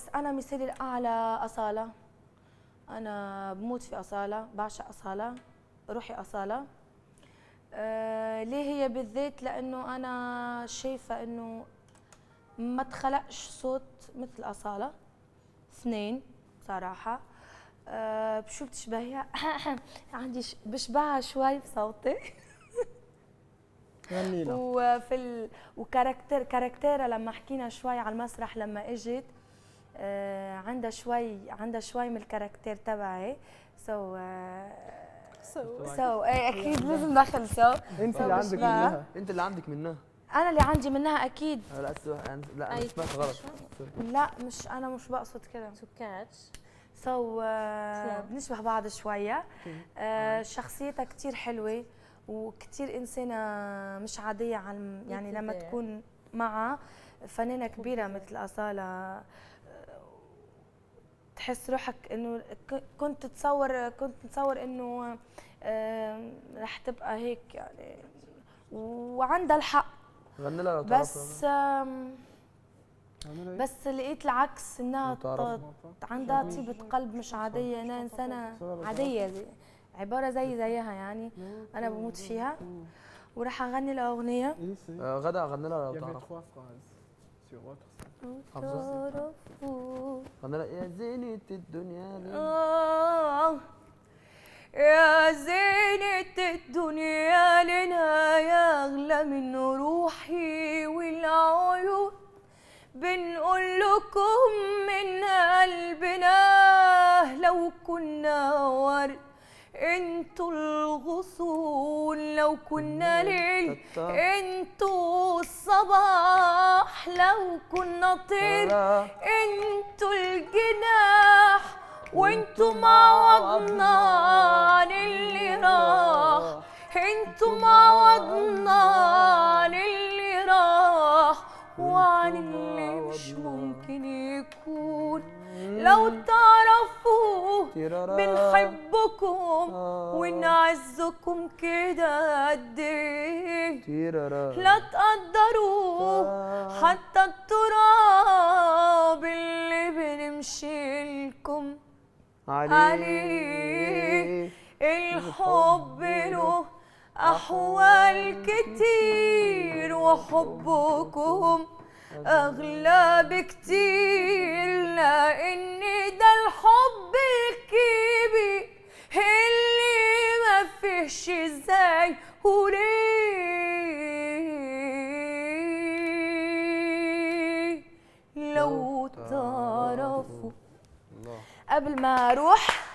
بس انا مثالي الاعلى اصاله. انا بموت في اصاله، بعشق اصاله، روحي اصاله. ليه هي بالذات؟ لانه انا شايفه انه ما تخلقش صوت مثل اصاله. اثنين صراحه. بشو بتشبهيها؟ عندي بشبهها شوي بصوتي. غني لها. كاركتيرها لما حكينا شوي على المسرح لما اجت، عندها شوي من الكاركتير تبعي. سو ايه اكيد لازم ندخل انت اللي عندك منها. انت اللي عندك منها. انا اللي عندي منها اكيد. لا لا انا سمعت غلط. لا مش انا مش بقصد كده. سكاتش. بنشبه بعض شويه. شخصيتها كثير حلوه وكثير انسانه مش عاديه يعني لما تكون معها فنانه كبيره مثل اصاله تحس روحك انه كنت تصور انه رح تبقى هيك يعني، وعندها الحق. غني لها بس لقيت العكس، انها عندها طيبة قلب مش عادية، انها انسانة عادية عبارة زيها يعني. انا بموت فيها وراح اغني لها اغنية. غدا اغني لها لو تعرف. غني لها يا زينة الدنيا يا زينة الدنيا لنا يا أغلى من روحي والعيون، بنقول لكم من قلبنا لو كنا ورد انتوا الغصون، لو كنا ليل انتوا الصباح، لو كنا طير انتوا الجناح، وانتوا معوضنا عن اللي راح، انتوا معوضنا عن اللي راح وعن اللي مش ممكن يكون. لو تعرفوا بنحبكم ونعزكم كده قد ايه، لا تقدروا حتى التراب اللي بنمشي لكم عليه. الحب له أحوال كتير وحبكم أغلى بكتير، لأن ده الحب الكبير اللي ما فيهش ازاي وليه. لو تعرفوا قبل ما اروح